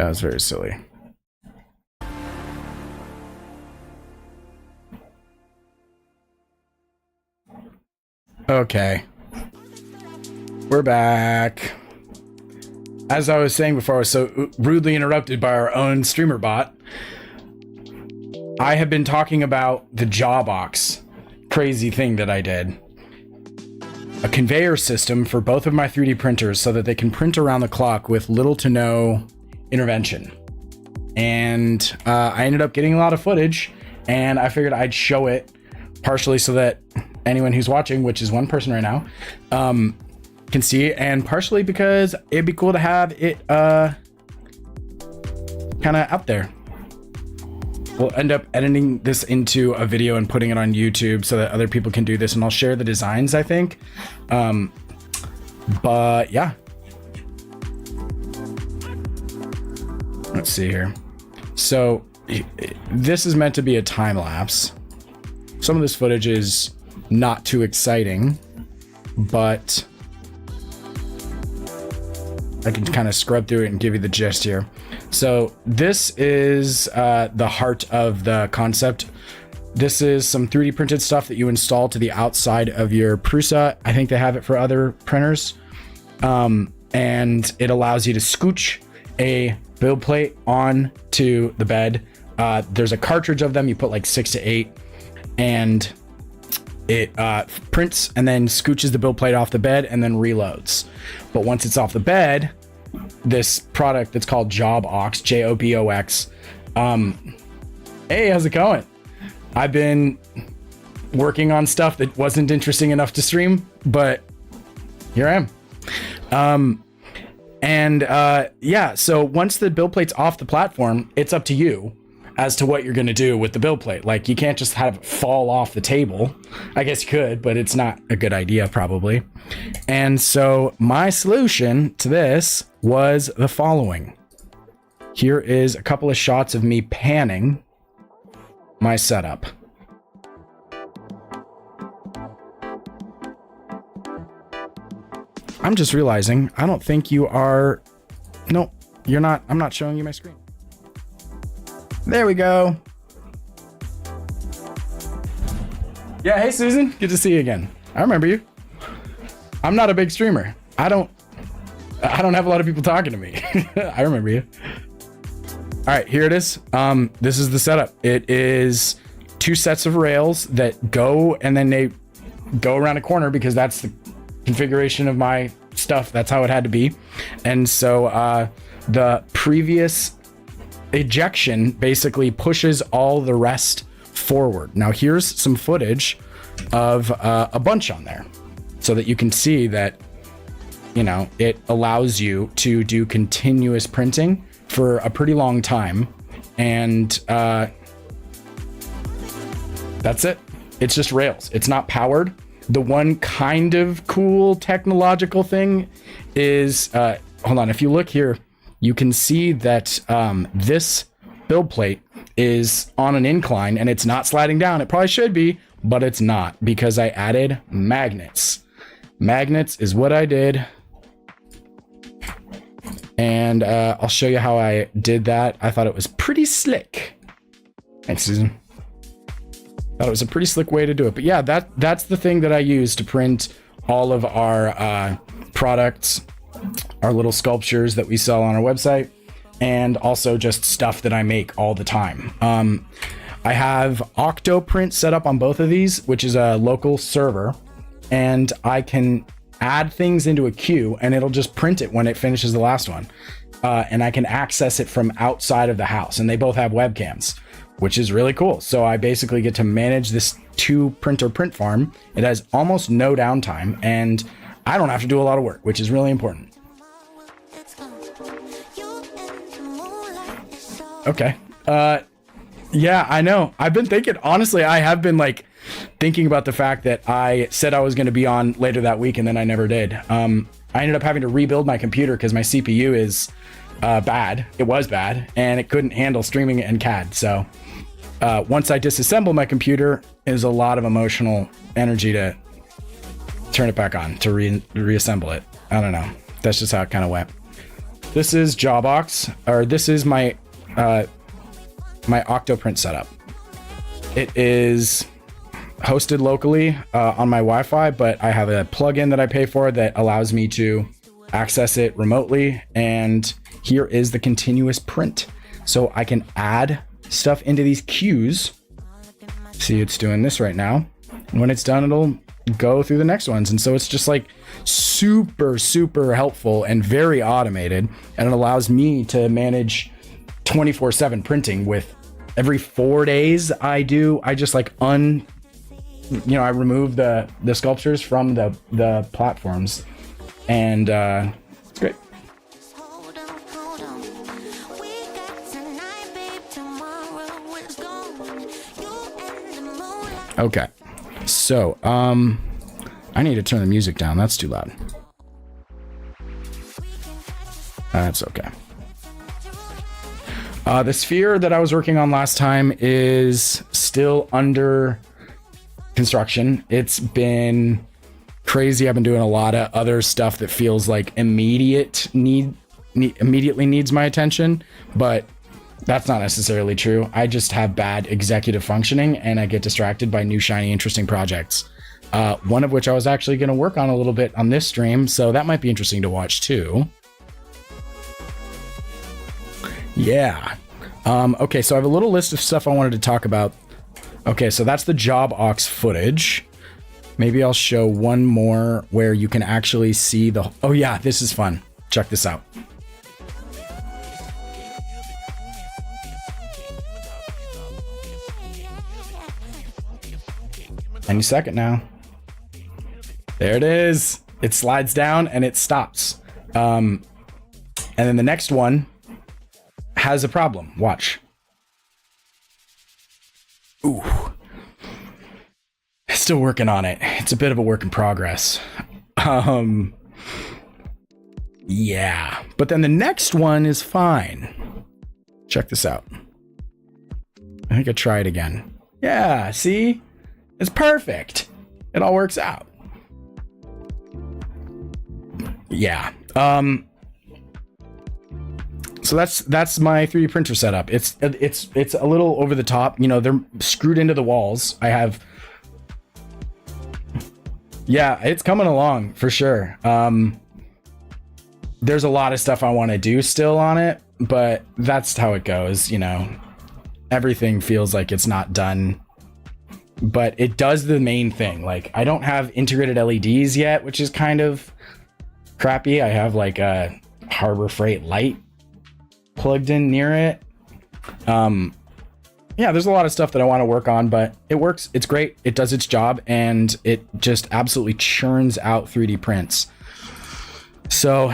That was very silly. Okay. We're back. As I was saying before, I was so rudely interrupted by our own streamer bot. I have been talking about the Jawbox crazy thing that I did. A conveyor system for both of my 3D printers so that they can print around the clock with little to no intervention. And I ended up getting a lot of footage, and I figured I'd show it partially so that anyone who's watching, which is one person right now, can see it, and partially because it'd be cool to have it kind of out there. We'll end up editing this into a video and putting it on YouTube so that other people can do this, and I'll share the designs, I think. But yeah. Let's see here. So this is meant to be a time lapse. Some of this footage is not too exciting, but I can kind of scrub through it and give you the gist here. So this is the heart of the concept. This is some 3D printed stuff that you install to the outside of your Prusa. I think they have it for other printers. And it allows you to scooch a build plate onto the bed. There's a cartridge of them. You put like 6 to 8, and it prints and then scooches the build plate off the bed and then reloads. But once it's off the bed, this product that's called Jawbox, J-O-B-O-X. Hey, how's it going? I've been working on stuff that wasn't interesting enough to stream, but here I am. Yeah, so once the build plate's off the platform, it's up to you as to what you're going to do with the build plate. Like, you can't just have it fall off the table. I guess you could, but it's not a good idea probably. And so my solution to this was the following. Here is a couple of shots of me panning my setup. I'm just realizing, I don't think you are... No, you're not. I'm not showing you my screen. There we go. Yeah, hey Susan, good to see you again. I remember you. I'm not a big streamer. I don't have a lot of people talking to me. I remember you. All right, here it is. This is the setup. It is 2 sets of rails that go, and then they go around a corner because that's the configuration of my stuff. That's how it had to be. And so the previous ejection basically pushes all the rest forward. Now here's some footage of a bunch on there so that you can see that, you know, it allows you to do continuous printing for a pretty long time. And that's it. It's just rails. It's not powered. The one kind of cool technological thing is, hold on, if you look here, you can see that this build plate is on an incline and it's not sliding down. It probably should be, but it's not, because I added magnets. Magnets is what I did. And I'll show you how I did that. I thought it was pretty slick. Thanks, Susan. Thought it was a pretty slick way to do it. But yeah, that's the thing that I use to print all of our products, our little sculptures that we sell on our website, and also just stuff that I make all the time. I have Octoprint set up on both of these, which is a local server, and I can add things into a queue and it'll just print it when it finishes the last one. And I can access it from outside of the house, and they both have webcams, which is really cool. So I basically get to manage this 2-printer print farm. It has almost no downtime, and I don't have to do a lot of work, which is really important. Okay. Yeah, I know. I've been thinking, honestly, I have been like thinking about the fact that I said I was going to be on later that week and then I never did. I ended up having to rebuild my computer because my CPU is bad. It was bad, and it couldn't handle streaming and CAD. So once I disassemble my computer, is a lot of emotional energy to turn it back on, to reassemble it. I don't know. That's just how it kind of went. This is Jawbox, or this is my my Octoprint setup. It is hosted locally on my Wi-Fi, but I have a plugin that I pay for that allows me to access it remotely. And here is the continuous print. So I can add stuff into these queues. See, it's doing this right now. When it's done, it'll go through the next ones. And so it's just like super, super helpful and very automated. And it allows me to manage 24/7 printing with every 4 days I just like I remove the sculptures from the platforms, and it's great. Okay, so I need to turn the music down. That's too loud. That's okay. The sphere that I was working on last time is still under construction. It's been crazy. I've been doing a lot of other stuff that feels like immediately needs my attention, but that's not necessarily true. I just have bad executive functioning and I get distracted by new, shiny, interesting projects. One of which I was actually going to work on a little bit on this stream, so that might be interesting to watch too. Yeah. Okay, so I have a little list of stuff I wanted to talk about. Okay, so that's the Jawbox footage. Maybe I'll show one more where you can actually see the... Oh yeah, this is fun. Check this out. Any second now. There it is. It slides down and it stops. And then the next one has a problem. Watch. Ooh. Still working on it. It's a bit of a work in progress. Yeah. But then the next one is fine. Check this out. I think I try it again. Yeah, see? It's perfect. It all works out. Yeah. So that's my 3D printer setup. It's a little over the top. You know, they're screwed into the walls. I have... Yeah, it's coming along for sure. There's a lot of stuff I want to do still on it, but that's how it goes, you know. Everything feels like it's not done, but it does the main thing. Like, I don't have integrated LEDs yet, which is kind of crappy. I have like a Harbor Freight light plugged in near it. Yeah, there's a lot of stuff that I want to work on, but it works. It's great. It does its job, and it just absolutely churns out 3D prints. So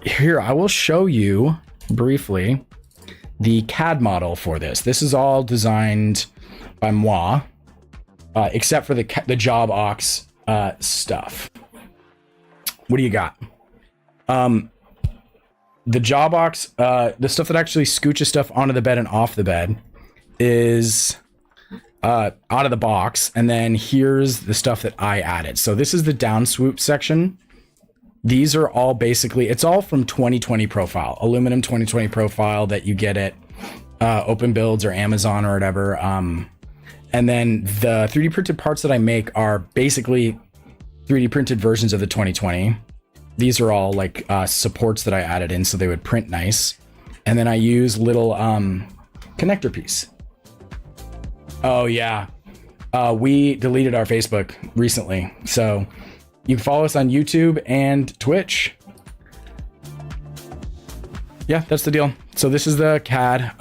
here, I will show you briefly the CAD model for this. This is all designed by moi, except for the Jawbox stuff. What do you got? The Jawbox, the stuff that actually scooches stuff onto the bed and off the bed is out of the box. And then here's the stuff that I added. So this is the down swoop section. These are all basically, it's all from 2020 Profile, aluminum 2020 Profile that you get at Open Builds or Amazon or whatever. And then the 3D printed parts that I make are basically 3D printed versions of the 2020. These are all like supports that I added in so they would print nice. And then I use little connector piece. Oh yeah. We deleted our Facebook recently. So you can follow us on YouTube and Twitch. Yeah, that's the deal. So this is the CAD.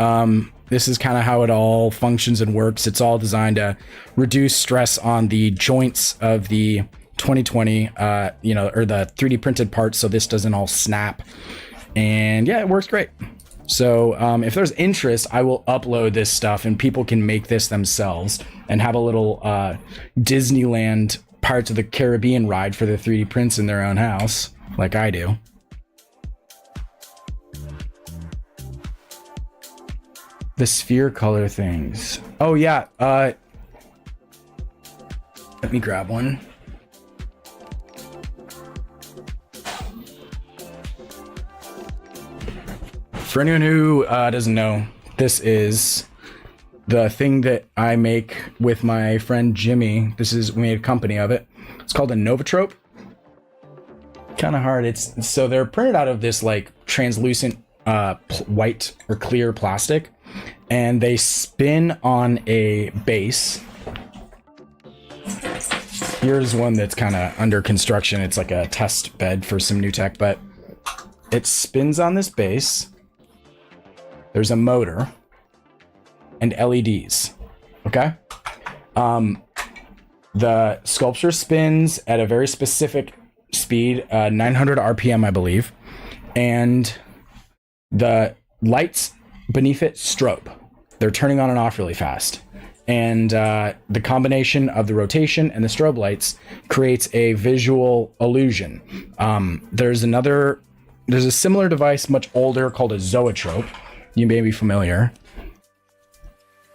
This is kind of how it all functions and works. It's all designed to reduce stress on the joints of the 2020, you know, or the 3D printed parts, so this doesn't all snap. And yeah, it works great. So if there's interest, I will upload this stuff and people can make this themselves and have a little Disneyland Pirates of the Caribbean ride for the 3D prints in their own house, like I do. The sphere color things. Oh yeah, let me grab one. For anyone who doesn't know, this is the thing that I make with my friend Jimmy. We made a company of it. It's called a Novatrope. Kind of hard. So they're printed out of this like translucent white or clear plastic, and they spin on a base. Here's one that's kind of under construction. It's like a test bed for some new tech, but it spins on this base. There's a motor and LEDs. Okay. The sculpture spins at a very specific speed, 900 RPM, I believe, and the lights beneath it strobe. They're turning on and off really fast, and the combination of the rotation and the strobe lights creates a visual illusion. There's a similar device, much older, called a zoetrope. You may be familiar.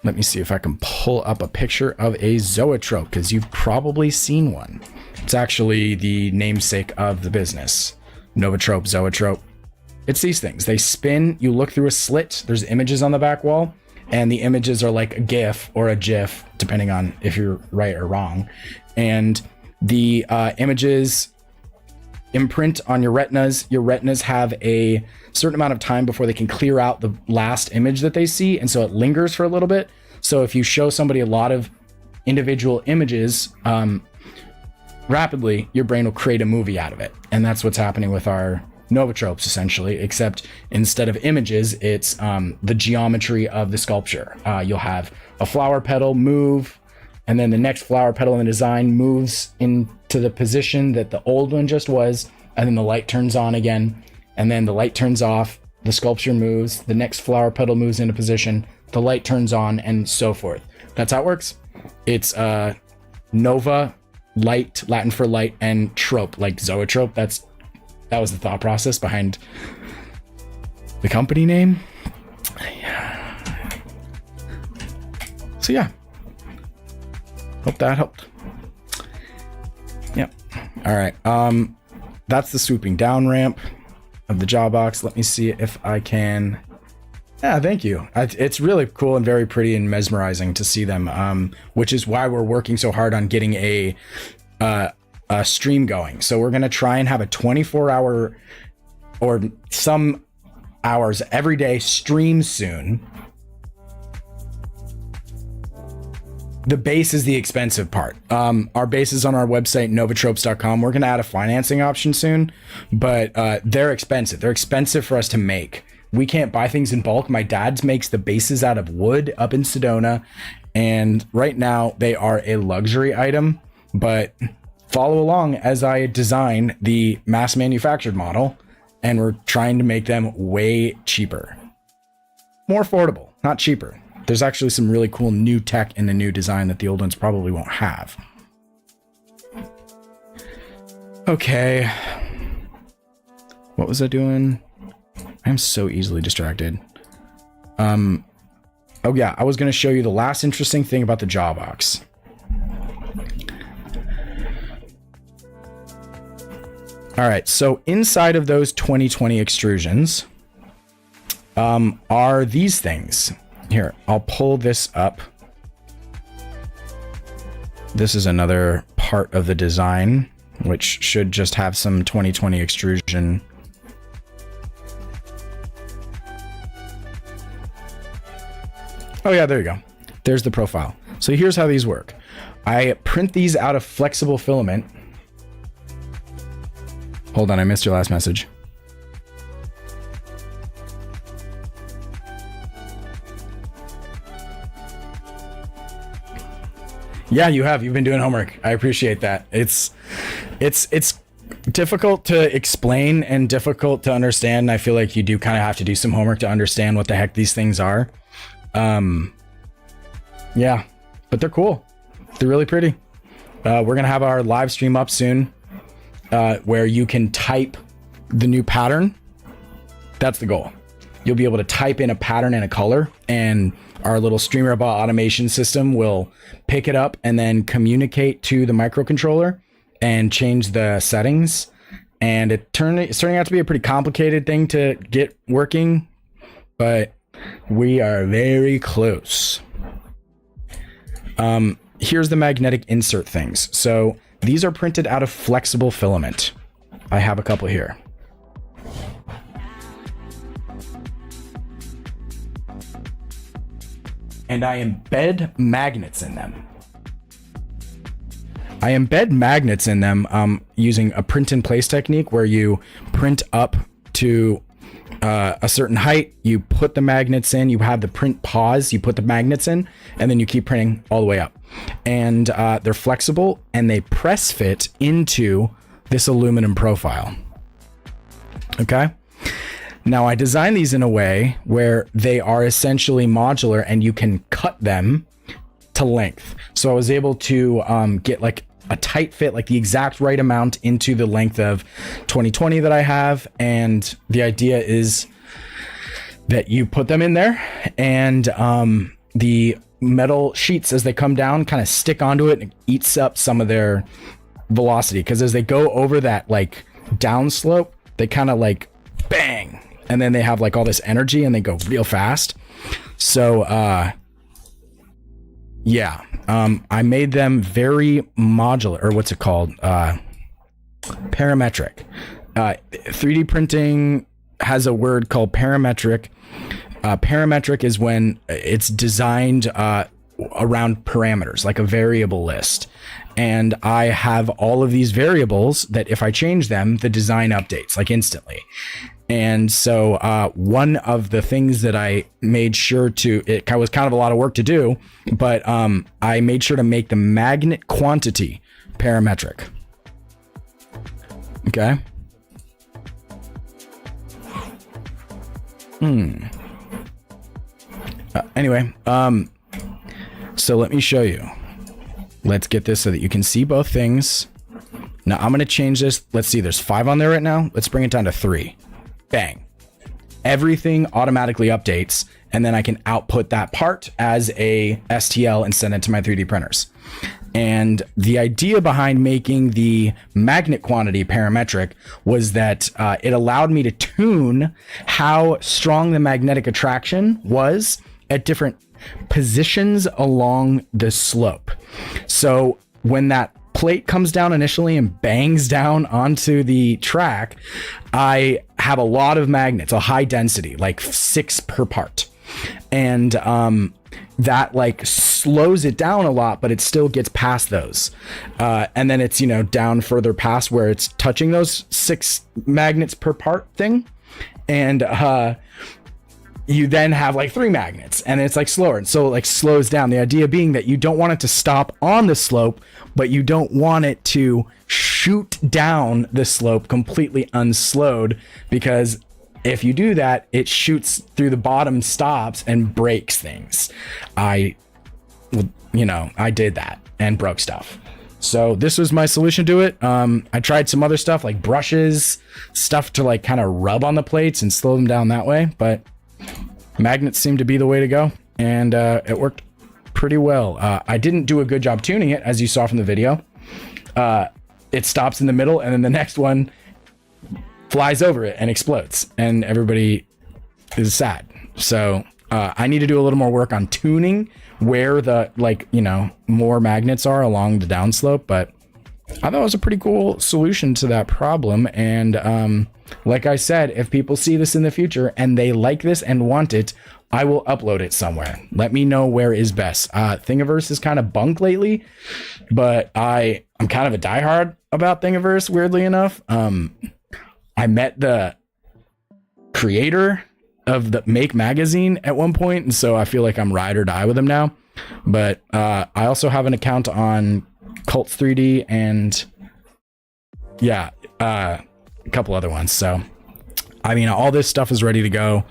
Let me see if I can pull up a picture of a zoetrope, because you've probably seen one. It's actually the namesake of the business. Novatrope, zoetrope. It's these things. They spin, you look through a slit, there's images on the back wall, and the images are like a GIF or a GIF, depending on if you're right or wrong. And the images imprint on your retinas. Your retinas have a certain amount of time before they can clear out the last image that they see, and so it lingers for a little bit. So if you show somebody a lot of individual images rapidly, your brain will create a movie out of it. And that's what's happening with our Novatropes, essentially, except instead of images, it's the geometry of the sculpture. You'll have a flower petal move, and then the next flower petal in the design moves into the position that the old one just was, and then the light turns on again, and then the light turns off, the sculpture moves, the next flower petal moves into position, the light turns on, and so forth. That's how it works. It's Nova, light, Latin for light, and trope, like zoetrope. That was the thought process behind the company name. So yeah, hope that helped. Yep. All right. That's the swooping down ramp of the jaw box. Let me see if I can. Yeah, thank you. It's really cool and very pretty and mesmerizing to see them, which is why we're working so hard on getting a stream going. So we're going to try and have a 24-hour or some hours every day stream soon. The base is the expensive part. Our base is on our website, novatropes.com. We're going to add a financing option soon, but they're expensive. They're expensive for us to make. We can't buy things in bulk. My dad's makes the bases out of wood up in Sedona, and right now they are a luxury item, but follow along as I design the mass manufactured model, and we're trying to make them way cheaper. More affordable, not cheaper. There's actually some really cool new tech in the new design that the old ones probably won't have. Okay. What was I doing? I'm so easily distracted. Oh yeah, I was going to show you the last interesting thing about the jaw box. All right, so inside of those 2020 extrusions are these things. Here, I'll pull this up. This is another part of the design, which should just have some 2020 extrusion. Oh yeah, there you go. There's the profile. So here's how these work. I print these out of flexible filament. Hold on, I missed your last message. Yeah, you have. You've been doing homework. I appreciate that. It's difficult to explain and difficult to understand. I feel like you do kind of have to do some homework to understand what the heck these things are. Yeah, but they're cool. They're really pretty. We're going to have our live stream up soon, where you can type the new pattern. That's the goal. You'll be able to type in a pattern and a color, and our little streamer bot automation system will pick it up and then communicate to the microcontroller and change the settings. And it's turning out to be a pretty complicated thing to get working. but we are very close. Here's the magnetic insert things. So these are printed out of flexible filament. I have a couple here. And I embed magnets in them. I embed magnets in them using a print in place technique where you print up to a certain height, you put the magnets in, you have the print pause, you put the magnets in, and then you keep printing all the way up. And they're flexible and they press fit into this aluminum profile. Okay. Now I designed these in a way where they are essentially modular and you can cut them to length. So I was able to get like a tight fit, like the exact right amount into the length of 2020 that I have. And the idea is that you put them in there and the metal sheets, as they come down, kind of stick onto it and eats up some of their velocity. Because as they go over that like downslope, they kind of like bang. And then they have like all this energy and they go real fast. So, yeah, I made them very modular, or what's it called? Parametric. 3D printing has a word called parametric. Parametric is when it's designed around parameters, like a variable list. And I have all of these variables that if I change them, the design updates like instantly. And so one of the things that I made sure to, it was kind of a lot of work to do, but I made sure to make the magnet quantity parametric. Okay. Anyway, so let me show you. Let's get this so that you can see both things. Now I'm going to change this. Let's see, there's 5 on there right now. Let's bring it down to 3. Bang. Everything automatically updates, and then I can output that part as a STL and send it to my 3D printers. And the idea behind making the magnet quantity parametric was that it allowed me to tune how strong the magnetic attraction was at different positions along the slope. So when that plate comes down initially and bangs down onto the track, I have a lot of magnets, a high density, like 6 per part. And that like slows it down a lot, but it still gets past those. And then it's, down further past where it's touching those 6 magnets per part thing. And you then have like 3 magnets and it's like slower. And so it like slows down. The idea being that you don't want it to stop on the slope, but you don't want it to shoot down the slope completely unslowed, because if you do that, it shoots through the bottom stops and breaks things. I did that and broke stuff. So this was my solution to it. I tried some other stuff like brushes, stuff to like kind of rub on the plates and slow them down that way, but magnets seem to be the way to go, and it worked pretty well. I didn't do a good job tuning it, as you saw from the video. It stops in the middle, and then the next one flies over it and explodes, and everybody is sad. So I need to do a little more work on tuning where the more magnets are along the downslope, but I thought it was a pretty cool solution to that problem. And like I said, if people see this in the future and they like this and want it, I will upload it somewhere. Let me know where is best. Thingiverse is kind of bunk lately, but I'm kind of a diehard about Thingiverse, weirdly enough. I met the creator of the Make magazine at one point, and so I feel like I'm ride or die with him now. But I also have an account on Cults 3D and a couple other ones. So I mean, all this stuff is ready to go.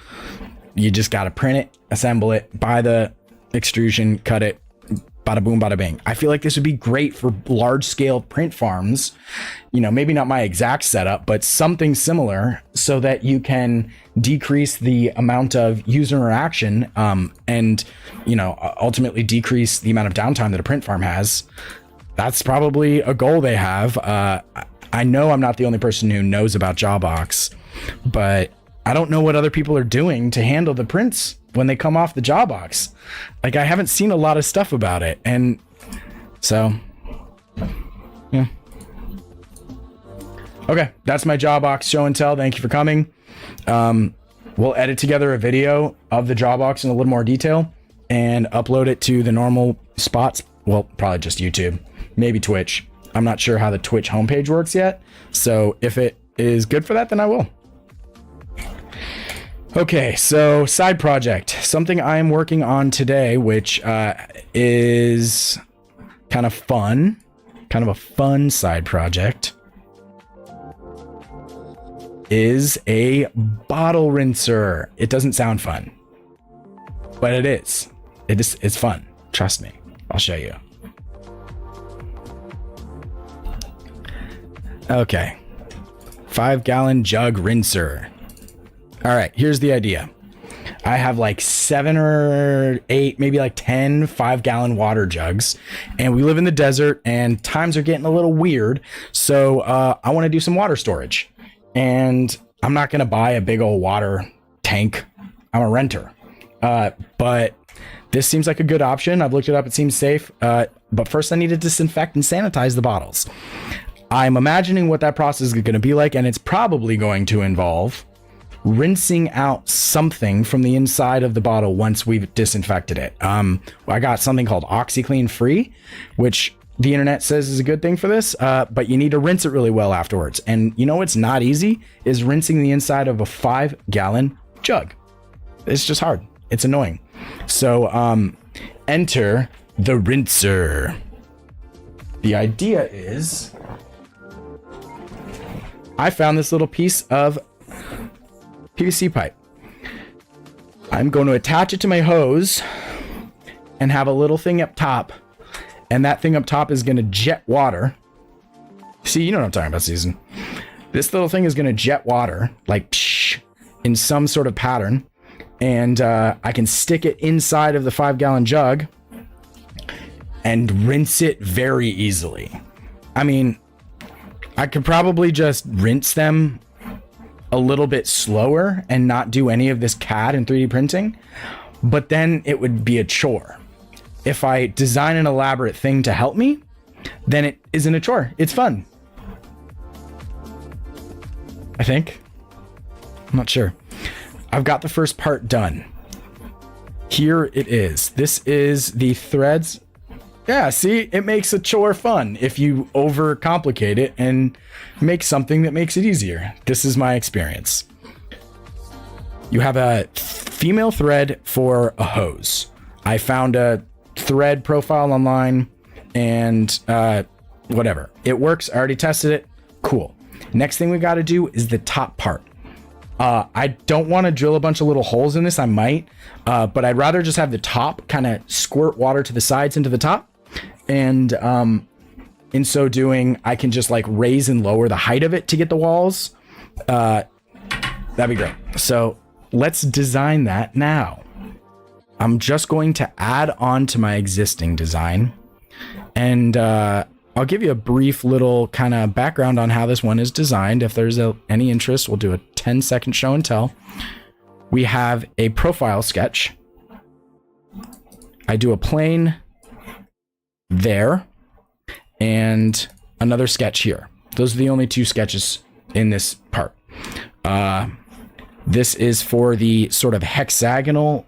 You just got to print it, assemble it, buy the extrusion, cut it, bada boom, bada bing. I feel like this would be great for large scale print farms. Maybe not my exact setup, but something similar, so that you can decrease the amount of user interaction and ultimately decrease the amount of downtime that a print farm has. That's probably a goal they have. I know I'm not the only person who knows about Jawbox, but I don't know what other people are doing to handle the prints when they come off the jaw box. Like, I haven't seen a lot of stuff about it. And so, yeah. Okay, that's my jaw box show and tell. Thank you for coming. We'll edit together a video of the jaw box in a little more detail and upload it to the normal spots. Well, probably just YouTube, maybe Twitch. I'm not sure how the Twitch homepage works yet. So if it is good for that, then I will. Okay, so side project, something I am working on today, which is kind of fun, kind of a fun side project, is a bottle rinser. It doesn't sound fun, but it is. It's fun. Trust me. I'll show you. Okay. 5-gallon jug rinser. All right, here's the idea. I have like 7 or 8, maybe like 10 5-gallon water jugs, and we live in the desert and times are getting a little weird. So I want to do some water storage, and I'm not going to buy a big old water tank. I'm a renter. But this seems like a good option. I've looked it up. It seems safe. But first I need to disinfect and sanitize the bottles. I'm imagining what that process is going to be like, and it's probably going to involve rinsing out something from the inside of the bottle once we've disinfected it. I got something called OxyClean Free, which the internet says is a good thing for this, but you need to rinse it really well afterwards. And you know what's not easy is rinsing the inside of a 5-gallon jug. It's just hard. It's annoying. So enter the rinser. The idea is I found this little piece of PVC pipe. I'm going to attach it to my hose and have a little thing up top, and that thing up top is going to jet water. See, you know what I'm talking about, Season. This little thing is going to jet water, like psh, in some sort of pattern, and I can stick it inside of the 5-gallon jug and rinse it very easily. I mean, I could probably just rinse them a little bit slower and not do any of this CAD and 3D printing, but then it would be a chore. If I design an elaborate thing to help me, then it isn't a chore. It's fun. I think. I'm not sure. I've got the first part done. Here it is. This is the threads. Yeah, see, it makes a chore fun if you overcomplicate it and make something that makes it easier. This is my experience. You have a female thread for a hose. I found a thread profile online and whatever. It works. I already tested it. Cool. Next thing we got to do is the top part. I don't want to drill a bunch of little holes in this. I might, but I'd rather just have the top kind of squirt water to the sides into the top. And in so doing, I can just like raise and lower the height of it to get the walls. That'd be great. So let's design that now. I'm just going to add on to my existing design, and I'll give you a brief little kind of background on how this one is designed. If there's any interest, we'll do a 10-second show and tell. We have a profile sketch. I do a plane there and another sketch here. Those are the only 2 sketches in this part. This is for the sort of hexagonal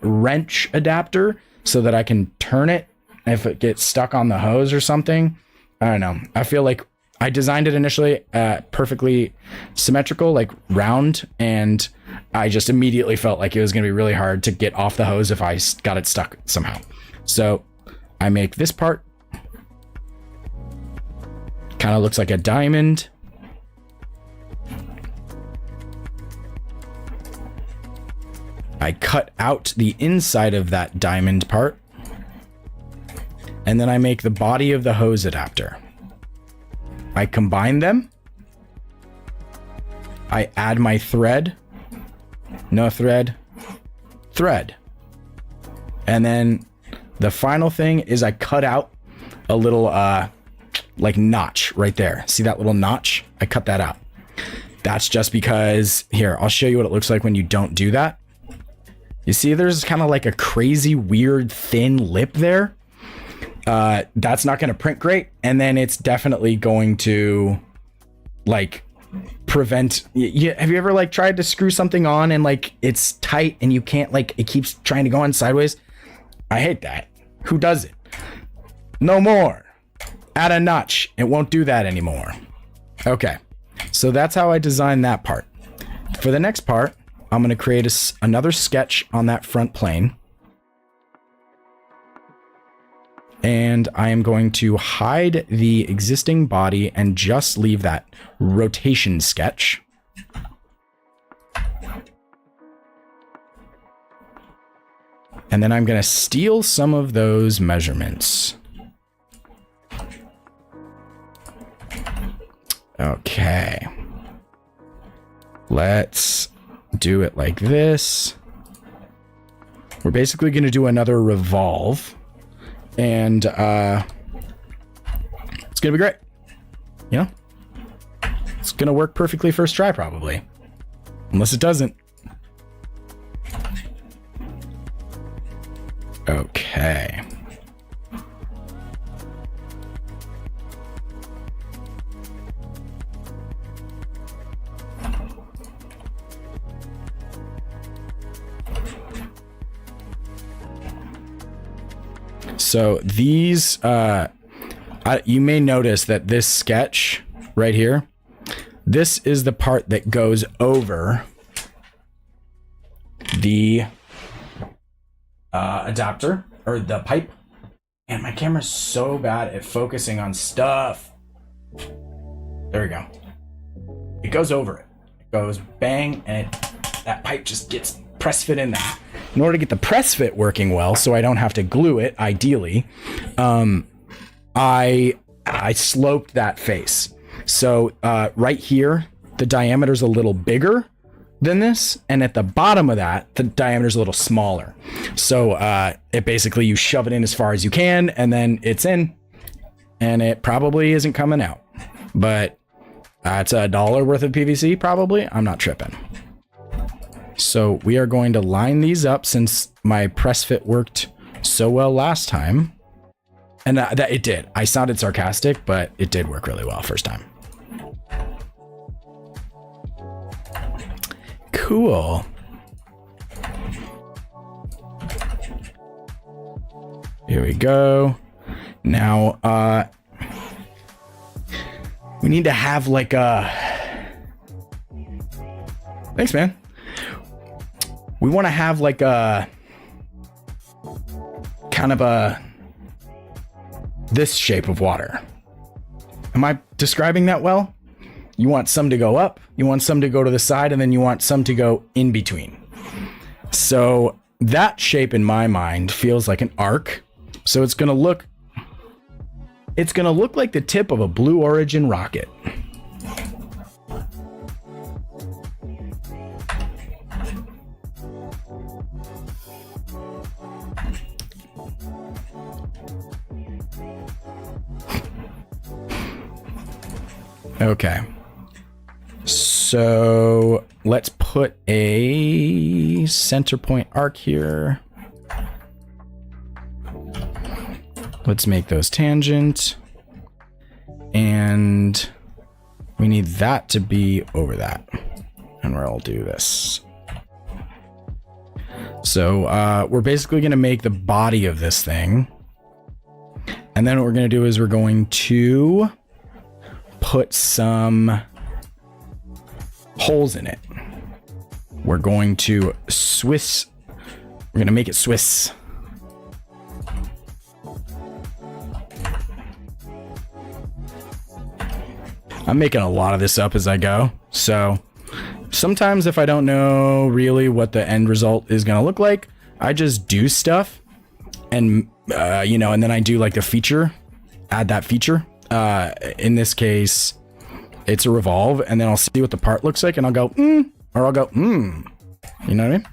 wrench adapter so that I can turn it if it gets stuck on the hose or something. I don't know. I feel like I designed it initially perfectly symmetrical, like round, and I just immediately felt like it was going to be really hard to get off the hose if I got it stuck somehow. So I make this part. Kind of looks like a diamond. I cut out the inside of that diamond part. And then I make the body of the hose adapter. I combine them. I add my thread. No thread. Thread. And then the final thing is I cut out a little like notch right there. See that little notch? I cut that out. That's just because, here, I'll show you what it looks like when you don't do that. You see there's kind of like a crazy, weird, thin lip there. That's not going to print great. And then it's definitely going to like prevent. Have you ever like tried to screw something on and like it's tight and you can't, like, it keeps trying to go on sideways? I hate that. Who does it? No more. Add a notch. It won't do that anymore. Okay. So that's how I designed that part. For the next part, I'm going to create another sketch on that front plane. And I am going to hide the existing body and just leave that rotation sketch. And then I'm going to steal some of those measurements. Okay. Let's do it like this. We're basically going to do another revolve. And it's going to be great. You know? It's going to work perfectly first try, probably. Unless it doesn't. Okay. So these, you may notice that this sketch right here, this is the part that goes over the adapter or the pipe. And my camera's so bad at focusing on stuff. There we go. It goes over it. It goes bang, and that pipe just gets press fit in there. In order to get the press fit working well, so I don't have to glue it, ideally, I sloped that face. So right here, the diameter's a little bigger than this, and at the bottom of that, the diameter's a little smaller. So it basically, you shove it in as far as you can, and then it's in, and it probably isn't coming out. But it's $1 worth of PVC, probably. I'm not tripping. So we are going to line these up since my press fit worked so well last time. And that it did. I sounded sarcastic, but it did work really well first time. Cool. Here we go. Now, we need to have like a... Thanks, man. We want to have like a kind of a this shape of water. Am I describing that well? You want some to go up, you want some to go to the side, and then you want some to go in between. So that shape in my mind feels like an arc. So it's going to look like the tip of a Blue Origin rocket. Okay, so let's put a center point arc here. Let's make those tangent, and we need that to be over that, and we'll do this. So we're basically going to make the body of this thing, and then what we're going to do is we're going to put some holes in it. We're going to make it Swiss. I'm making a lot of this up as I go. So sometimes if I don't know really what the end result is going to look like, I just do stuff and, and then I do like the feature, add that feature. In this case, it's a revolve, and then I'll see what the part looks like, and I'll go, or I'll go, You know what I mean?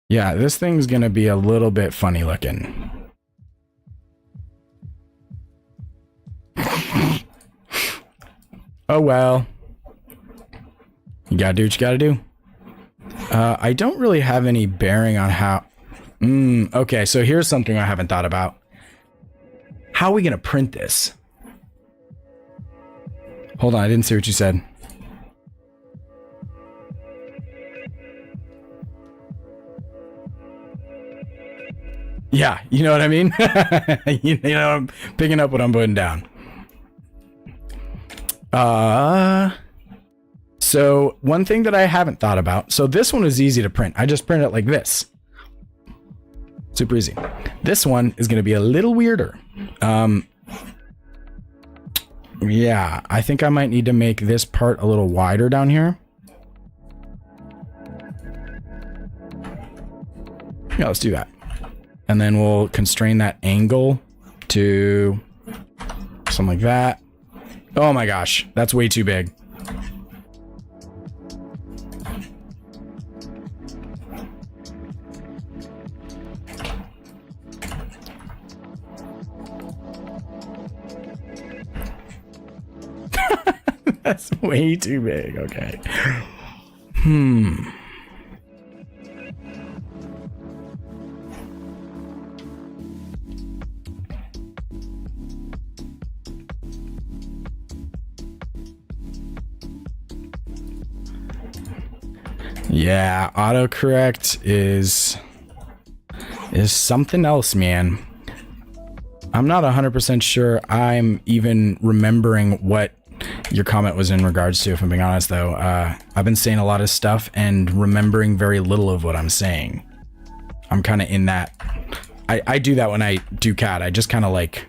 Yeah, this thing's gonna be a little bit funny looking. Oh well. You gotta do what you gotta do. I don't really have any bearing on how... okay, so here's something I haven't thought about. How are we gonna print this? Hold on, I didn't see what you said. Yeah, you know what I mean? You know, I'm picking up what I'm putting down. So one thing that I haven't thought about. So this one is easy to print. I just print it like this. Super easy. This one is going to be a little weirder. Yeah, I think I might need to make this part a little wider down here. Yeah, let's do that. And then we'll constrain that angle to something like that. Oh my gosh, that's way too big. That's way too big. Okay. Yeah, autocorrect is something else, man. I'm not 100% sure I'm even remembering what your comment was in regards to, if I'm being honest, though. I've been saying a lot of stuff and remembering very little of what I'm saying. I'm kind of in that. I do that when I do CAD. I just kind of like,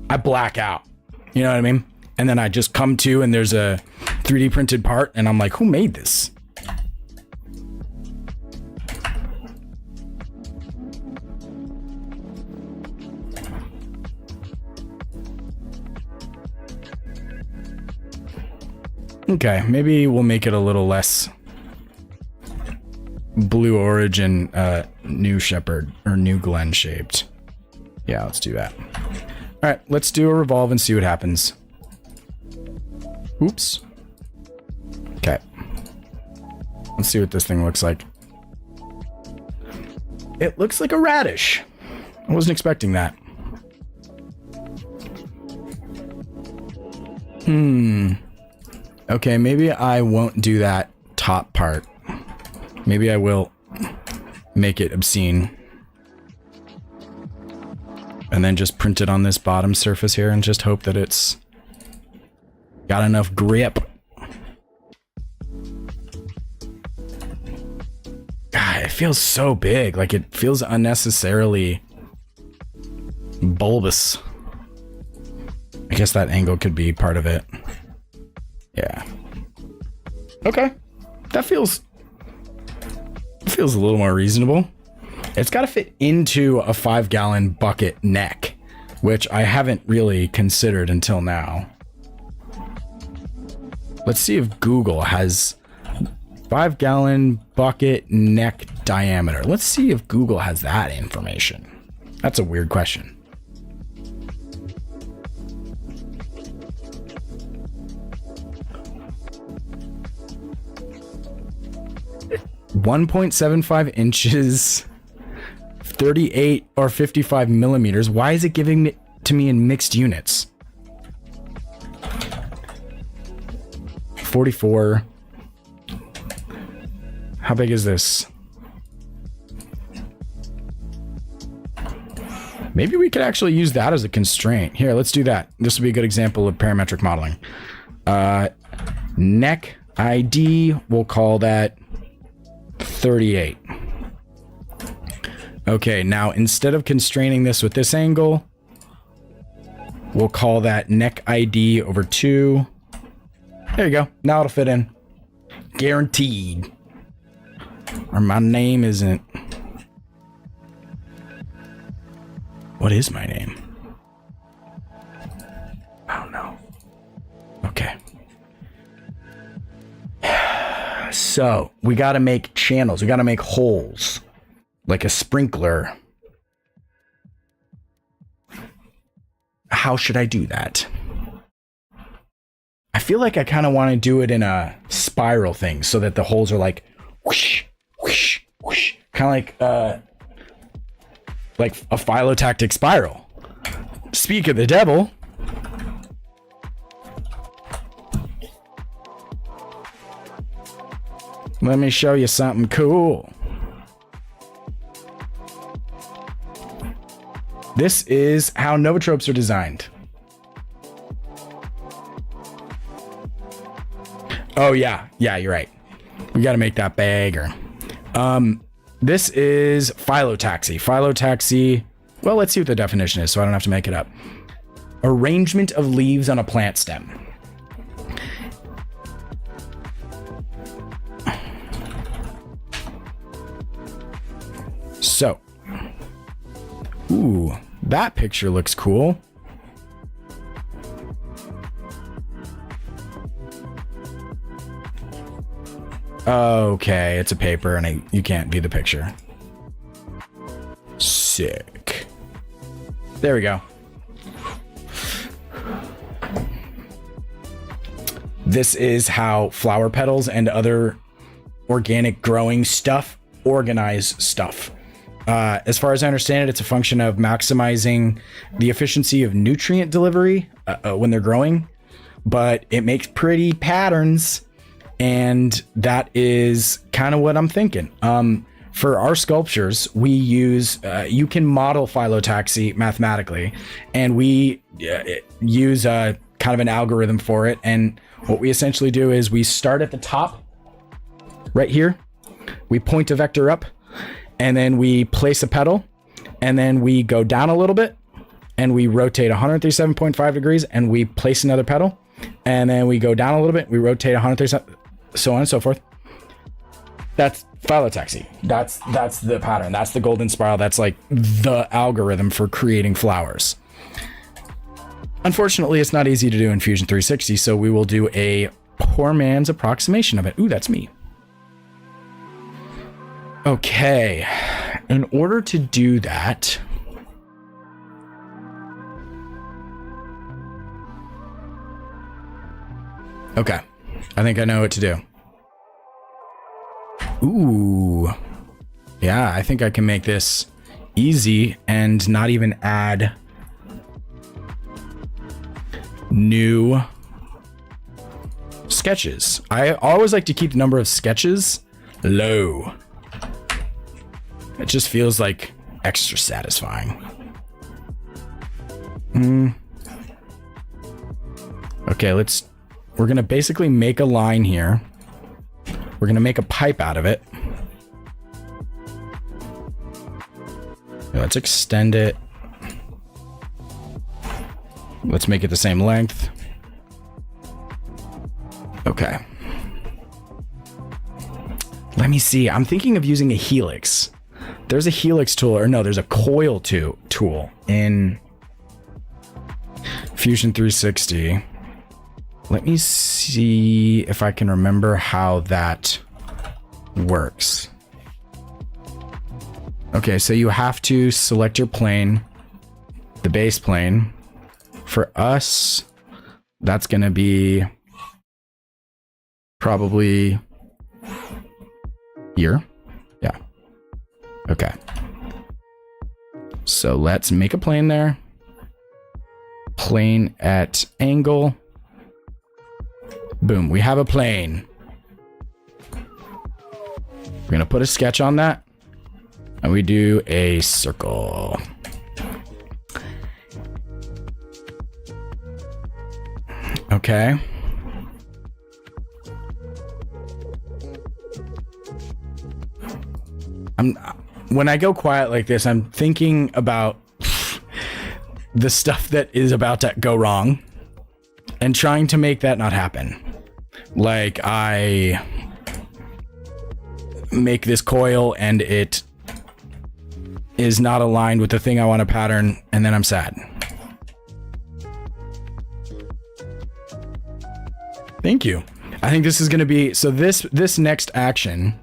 I black out. You know what I mean? And then I just come to and there's a 3D printed part and I'm like, who made this? Okay, maybe we'll make it a little less Blue Origin, New Shepherd, or New Glen shaped. Yeah, let's do that. All right, let's do a revolve and see what happens. Oops. Okay. Let's see what this thing looks like. It looks like a radish. I wasn't expecting that. Okay, maybe I won't do that top part. Maybe I will make it obscene. And then just print it on this bottom surface here and just hope that it's got enough grip. God, it feels so big. Like it feels unnecessarily bulbous. I guess that angle could be part of it. Yeah. Okay. That feels a little more reasonable. It's got to fit into a 5-gallon bucket neck, which I haven't really considered until now. Let's see if Google has 5-gallon bucket neck diameter. Let's see if Google has that information. That's a weird question. 1.75 inches, 38 or 55 millimeters. Why is it giving it to me in mixed units? 44. How big is this? Maybe we could actually use that as a constraint. Here, let's do that. This will be a good example of parametric modeling. Neck ID, we'll call that 38. Okay, now instead of constraining this with this angle, we'll call that neck ID over 2. There you go. Now it'll fit in. Guaranteed. Or my name isn't... What is my name? I don't know. Okay. So, we got to make channels. We got to make holes. like a sprinkler. How should I do that? I feel like I kind of want to do it in a spiral thing so that the holes are like whoosh, whoosh, whoosh. Kind of like a phylotactic spiral. Speak of the devil. Let me show you something cool. This is how Novatropes are designed. Oh yeah, you're right. We got to make that bigger. This is phyllotaxy. Phyllotaxy, well, let's see what the definition is so I don't have to make it up. Arrangement of leaves on a plant stem. So, ooh, that picture looks cool. Okay, it's a paper and you can't view the picture. Sick. There we go. This is how flower petals and other organic growing stuff organize stuff. As far as I understand it, it's a function of maximizing the efficiency of nutrient delivery when they're growing, but it makes pretty patterns, and that is kind of what I'm thinking. For our sculptures, we use, you can model phyllotaxy mathematically, and we use a kind of an algorithm for it. And what we essentially do is we start at the top right here, we point a vector up, and then we place a petal, and then we go down a little bit, and we rotate 137.5 degrees, and we place another petal, and then we go down a little bit, we rotate 137, so on and so forth. That's phyllotaxy. That's the pattern. That's the golden spiral. That's like the algorithm for creating flowers. Unfortunately, it's not easy to do in Fusion 360, so we will do a poor man's approximation of it. Ooh, that's me. Okay, in order to do that, okay, I think I know what to do. Ooh, yeah, I think I can make this easy and not even add new sketches. I always like to keep the number of sketches low. It just feels like extra satisfying. Okay, we're gonna basically make a line here. We're gonna make a pipe out of it. Let's extend it. Let's make it the same length. Okay. Let me see. I'm thinking of using a helix. There's a helix tool, or no, there's a coil tool in Fusion 360. Let me see if I can remember how that works. Okay, so you have to select your plane, the base plane. For us, that's going to be probably here. Yeah. Okay. So let's make a plane there. Plane at angle. Boom, we have a plane. We're going to put a sketch on that. And we do a circle. Okay. When I go quiet like this, I'm thinking about the stuff that is about to go wrong and trying to make that not happen. Like I make this coil and it is not aligned with the thing I want to pattern, and then I'm sad. Thank you. I think this is going to be, so this next action,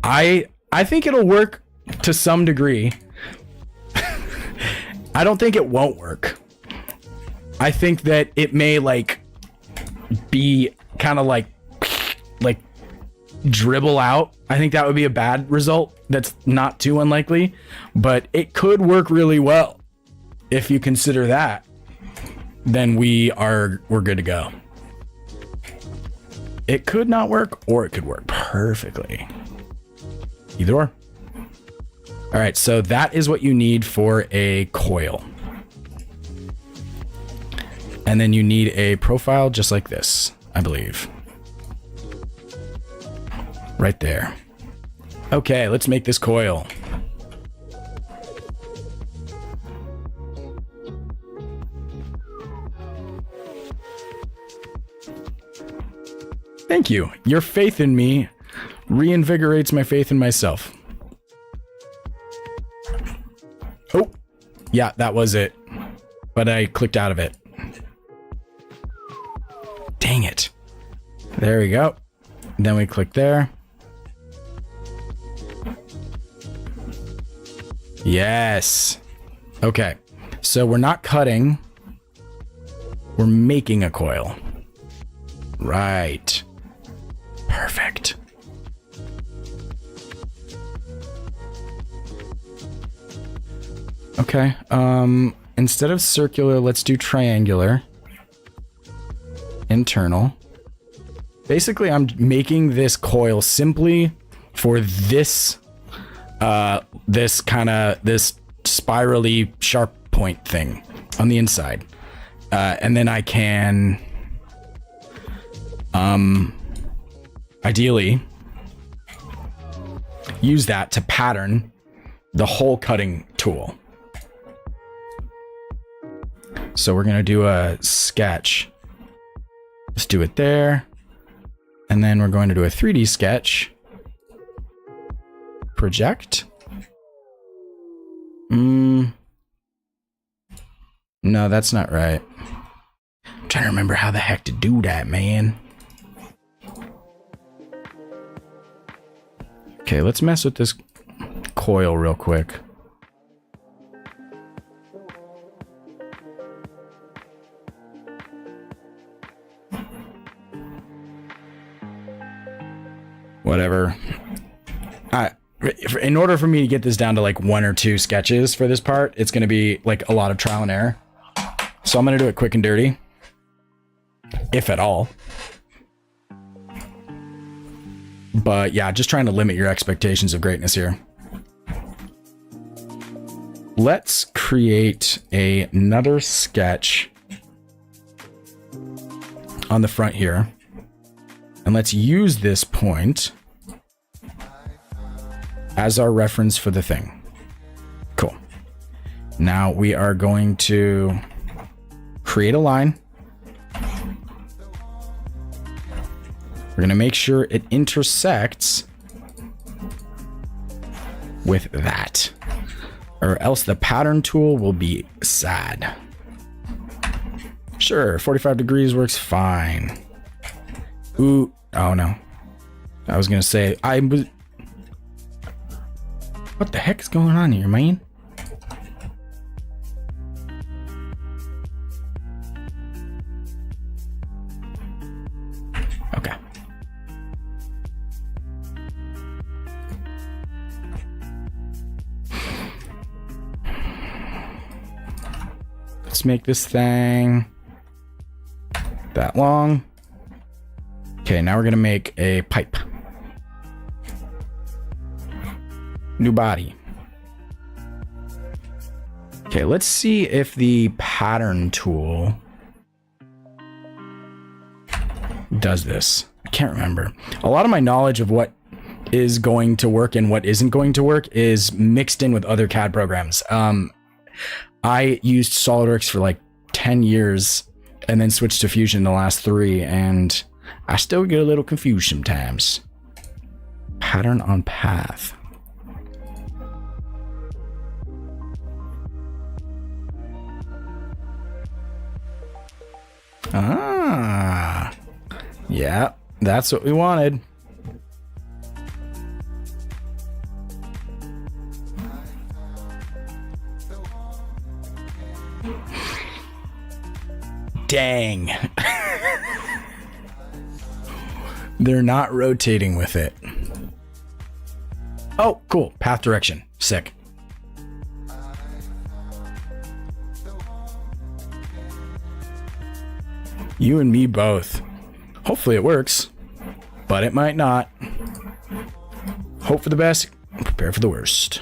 I I think it'll work to some degree. I don't think it won't work. I think that it may like be kind of like dribble out. I think that would be a bad result. That's not too unlikely, but it could work really well. If you consider that, then we're good to go. It could not work, or it could work perfectly. Either or. All right, so that is what you need for a coil. And then you need a profile just like this, I believe. Right there. Okay, let's make this coil. Thank you. Your faith in me reinvigorates my faith in myself. Oh, yeah, that was it. But I clicked out of it. Dang it. There we go. Then we click there. Yes. Okay. So we're not cutting. We're making a coil. Right. Perfect. Okay. Instead of circular, let's do triangular. Internal. Basically, I'm making this coil simply for this this spirally sharp point thing on the inside. And then I can ideally use that to pattern the hole cutting tool. So we're going to do a sketch. Let's do it there. And then we're going to do a 3D sketch. Project. No, that's not right. I'm trying to remember how the heck to do that, man. Okay, let's mess with this coil real quick. Whatever. In order for me to get this down to like 1 or 2 sketches for this part, it's going to be like a lot of trial and error. So I'm going to do it quick and dirty. If at all. But yeah, just trying to limit your expectations of greatness here. Let's create another sketch on the front here. And let's use this point as our reference for the thing. Cool. Now we are going to create a line. We're going to make sure it intersects with that, or else the pattern tool will be sad. Sure, 45 degrees works fine. Ooh, oh no. I was going to say, what the heck is going on here, man? Okay. Let's make this thing that long. Okay, now we're going to make a pipe. New body. Okay, let's see if the pattern tool does this. I can't remember. A lot of my knowledge of what is going to work and what isn't going to work is mixed in with other CAD programs. I used SolidWorks for like 10 years and then switched to Fusion the last 3, and I still get a little confused sometimes. Pattern on path. Ah, yeah, that's what we wanted. Dang. They're not rotating with it. Oh, cool. Path direction. Sick. You and me both. Hopefully it works, but it might not. Hope for the best, prepare for the worst.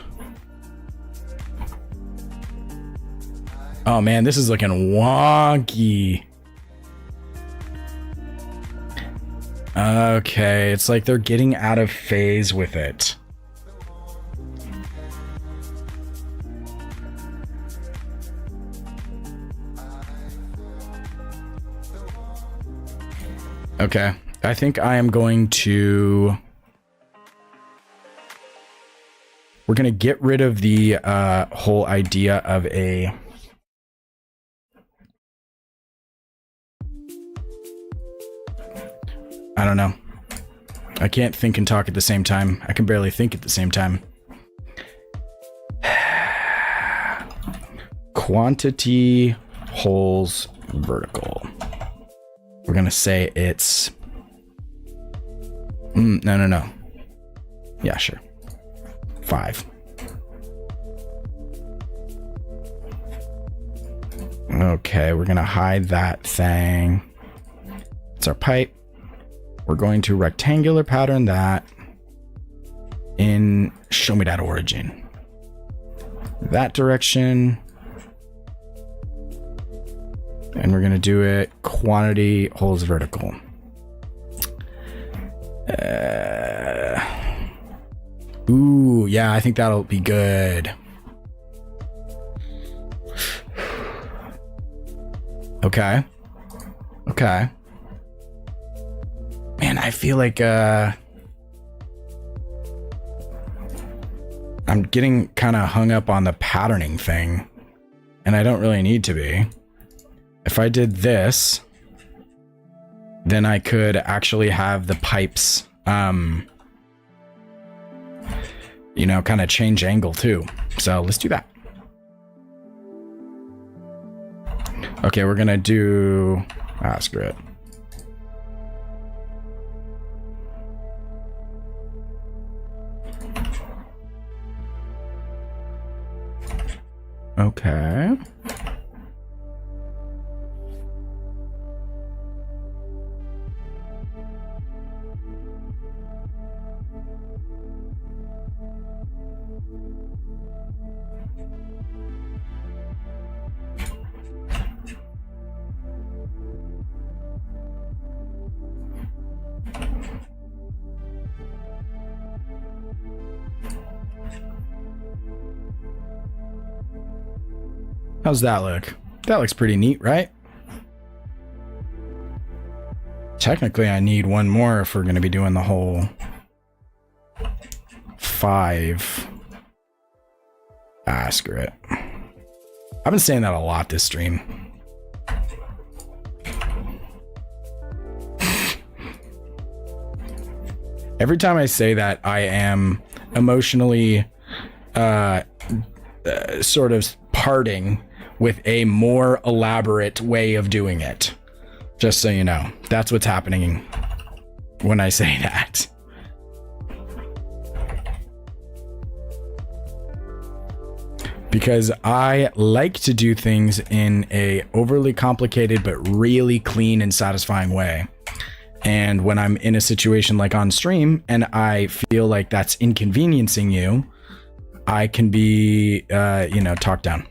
Oh man, this is looking wonky. Okay, it's like they're getting out of phase with it. Okay, I think I am going to... We're going to get rid of the whole idea of a... I don't know. I can't think and talk at the same time. I can barely think at the same time. Quantity holes vertical. We're going to say it's... No. Yeah, sure. 5. Okay, we're going to hide that thing. It's our pipe. We're going to rectangular pattern that in show me that origin. That direction. And we're going to do it quantity holes vertical. Ooh, yeah, I think that'll be good. Okay. Okay. Man, I feel like I'm getting kind of hung up on the patterning thing, and I don't really need to be. If I did this, then I could actually have the pipes, you know, kind of change angle too. So let's do that. Okay, we're gonna do, screw it. Okay. How's that look? That looks pretty neat, right? Technically, I need one more if we're going to be doing the whole 5. Screw it. I've been saying that a lot this stream. Every time I say that, I am emotionally sort of parting with a more elaborate way of doing it. Just so you know, that's what's happening when I say that. Because I like to do things in a overly complicated but really clean and satisfying way. And when I'm in a situation like on stream and I feel like that's inconveniencing you, I can be, you know, talked down.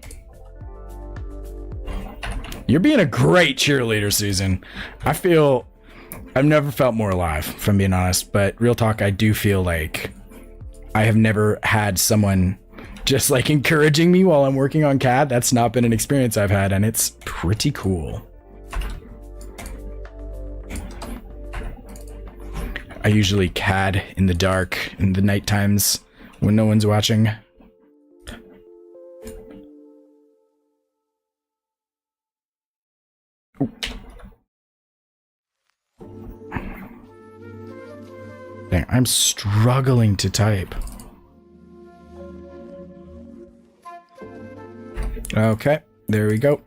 You're being a great cheerleader, Susan. I feel I've never felt more alive, if I'm being honest. But real talk, I do feel like I have never had someone just like encouraging me while I'm working on CAD. That's not been an experience I've had, and it's pretty cool. I usually CAD in the dark in the night times when no one's watching. Dang, I'm struggling to type. Okay, There we go.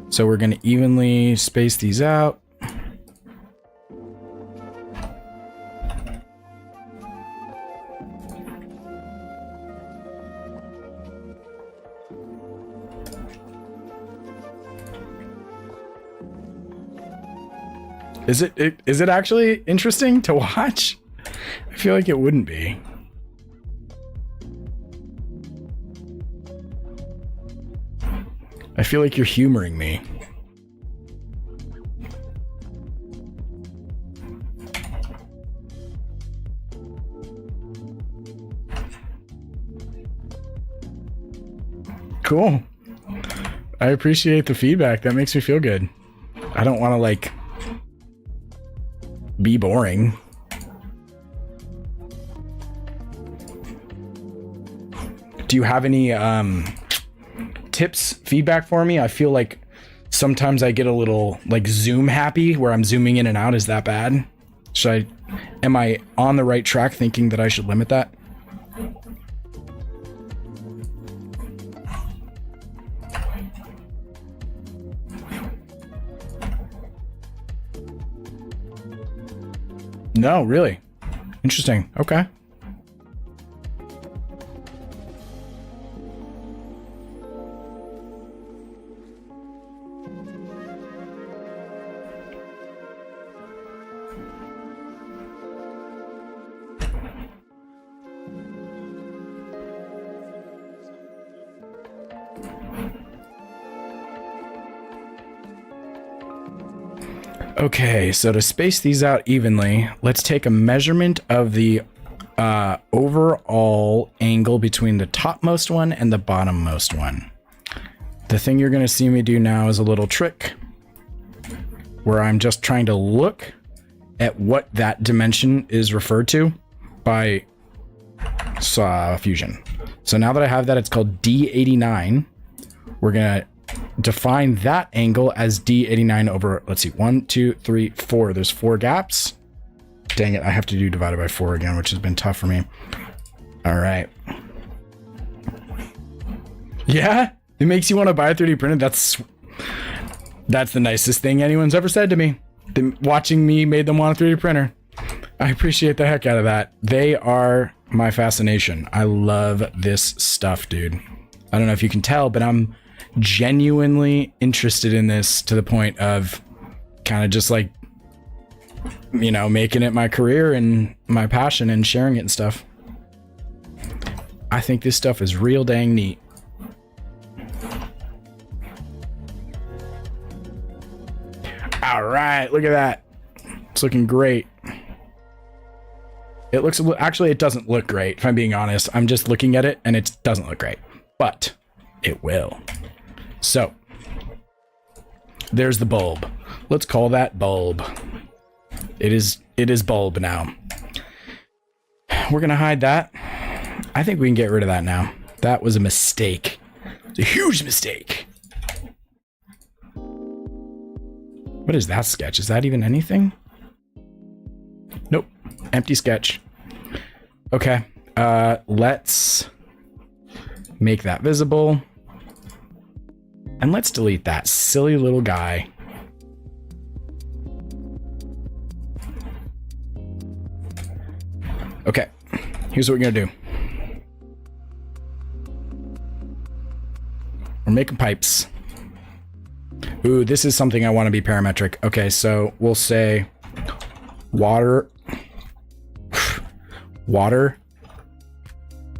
So we're going to evenly space these out. Is it actually interesting to watch? I feel like it wouldn't be. I feel like you're humoring me. Cool. I appreciate the feedback. That makes me feel good. I don't want to like be boring. Do you have any tips, feedback for me? I feel like sometimes I get a little like zoom happy where I'm zooming in and out. Is that bad? Am I on the right track thinking that I should limit that? No, really. Interesting. Okay. Okay, so to space these out evenly, let's take a measurement of the overall angle between the topmost one and the bottommost one. The thing you're going to see me do now is a little trick where I'm just trying to look at what that dimension is referred to by Fusion. So now that I have that, it's called D89. We're going to define that angle as D89 over, let's see, 1, 2, 3, 4. There's 4 gaps. Dang it, I have to do divided by 4 again, which has been tough for me. All right. Yeah, it makes you want to buy a 3D printed. That's the nicest thing anyone's ever said to me. Watching me made them want a 3D printer. I appreciate the heck out of that. They are my fascination. I love this stuff, dude. I don't know if you can tell, but I'm genuinely interested in this to the point of kind of just like, you know, making it my career and my passion and sharing it and stuff. I think this stuff is real dang neat. All right, look at that. It's looking great. It looks, actually, it doesn't look great, if I'm being honest. I'm just looking at it and it doesn't look great, but it will. So there's the bulb. Let's call that bulb. It is bulb now. We're gonna hide that. I think we can get rid of that now. That was a mistake. It's a huge mistake. What is that sketch? Is that even anything? Nope. Empty sketch. Okay. Let's make that visible. And let's delete that silly little guy. Okay, here's what we're gonna do. We're making pipes. Ooh, this is something I want to be parametric. Okay, so we'll say water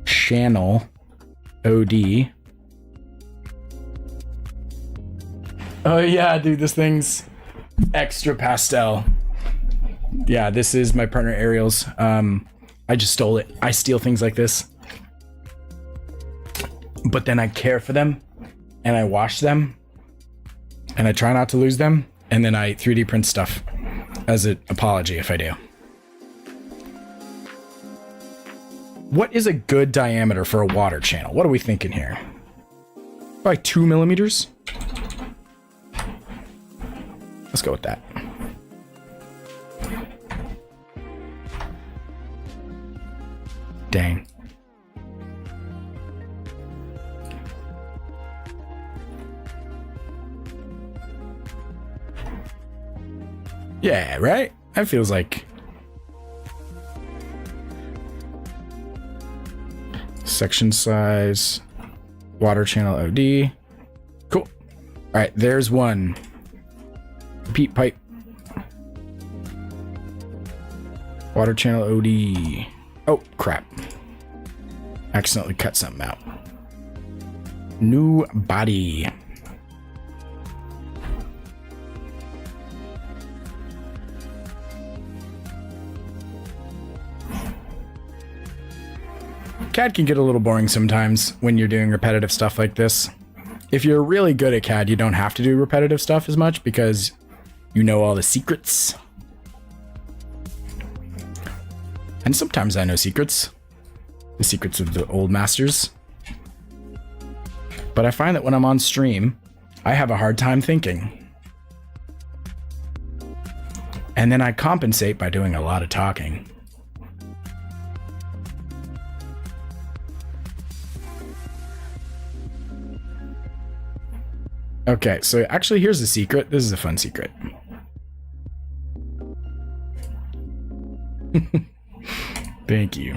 channel OD. Oh yeah, dude, this thing's extra pastel. Yeah, this is my partner Ariel's. I just stole it. I steal things like this, but then I care for them and I wash them and I try not to lose them, and then I 3D print stuff as an apology if I do. What is a good diameter for a water channel? What are we thinking here? Probably 2 millimeters. Let's go with that. Dang. Yeah, right? That feels like... Section size. Water channel OD. Cool. Alright, there's one. Repeat pipe. Water channel OD. Oh, crap. Accidentally cut something out. New body. CAD can get a little boring sometimes when you're doing repetitive stuff like this. If you're really good at CAD, you don't have to do repetitive stuff as much because you know all the secrets. And sometimes I know secrets. The secrets of the old masters. But I find that when I'm on stream, I have a hard time thinking. And then I compensate by doing a lot of talking. Okay, so actually here's the secret. This is a fun secret. Thank you.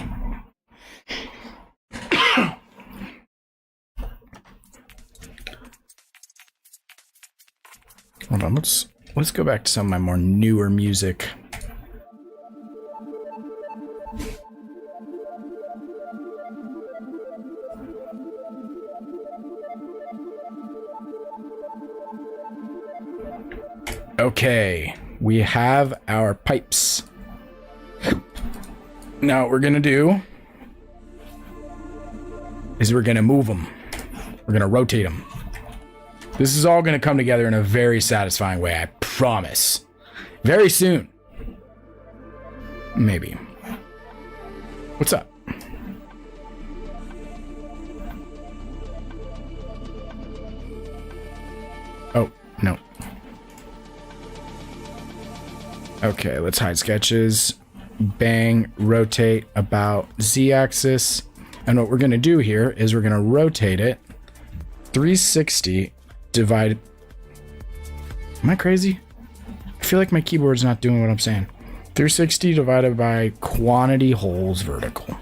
Hold on, let's go back to some of my more newer music. Okay, we have our pipes. Now what we're gonna do is we're gonna move them. We're gonna rotate them. This is all gonna come together in a very satisfying way, I promise. Very soon. Maybe. What's up? Oh, no. Okay, let's hide sketches. Bang, rotate about Z-axis. And what we're going to do here is we're going to rotate it 360 divided... Am I crazy? I feel like my keyboard's not doing what I'm saying. 360 divided by quantity holes vertical.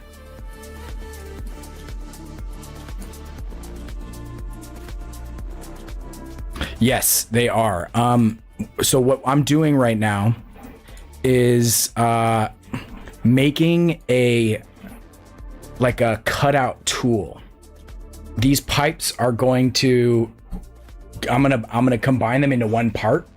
Yes, they are. So what I'm doing right now is making a cutout tool. These pipes are going to I'm gonna combine them into one part,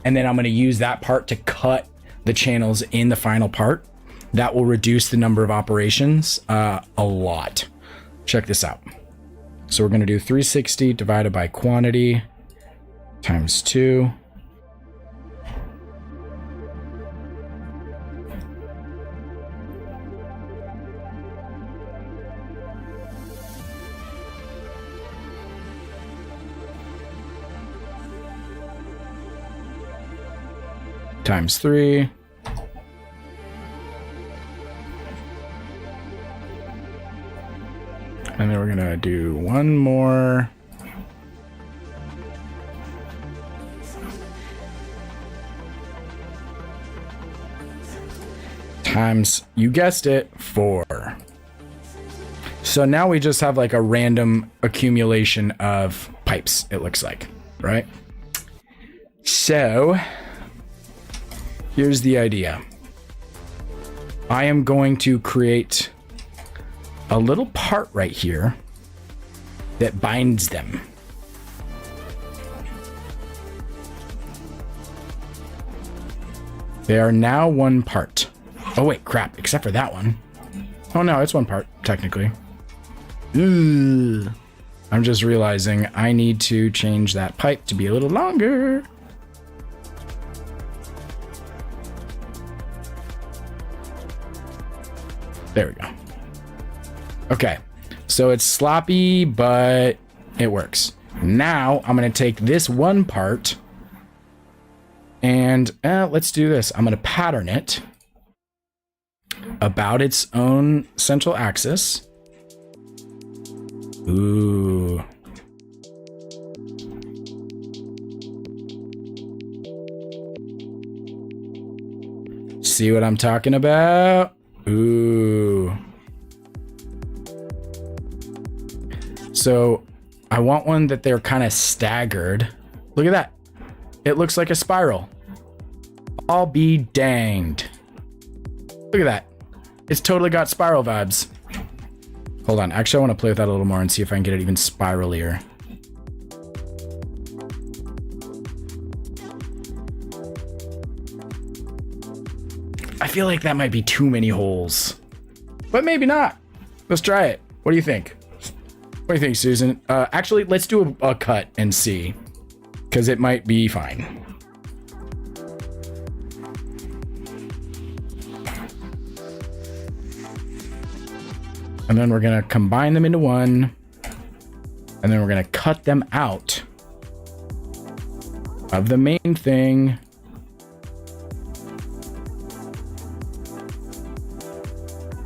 and then I'm gonna use that part to cut the channels in the final part. That will reduce the number of operations a lot. Check this out. So we're gonna do 360 divided by quantity times 2. Times 3. And then we're gonna do one more. Times, you guessed it, 4. So now we just have like a random accumulation of pipes, it looks like, right? So here's the idea. I am going to create a little part right here that binds them. They are now one part. Oh wait, crap, except for that one. Oh no, it's one part, technically. Ugh. I'm just realizing I need to change that pipe to be a little longer. There we go. Okay, so it's sloppy, but it works. Now I'm gonna take this one part and let's do this. I'm gonna pattern it about its own central axis. Ooh. See what I'm talking about? Ooh. So I want one that they're kind of staggered. Look at that. It looks like a spiral. I'll be danged. Look at that. It's totally got spiral vibes. Hold on. Actually, I want to play with that a little more and see if I can get it even spiralier. I feel like that might be too many holes, but maybe not. Let's try it. What do you think? What do you think, Susan? Actually, let's do a cut and see, because it might be fine. And then we're going to combine them into one. And then we're going to cut them out of the main thing.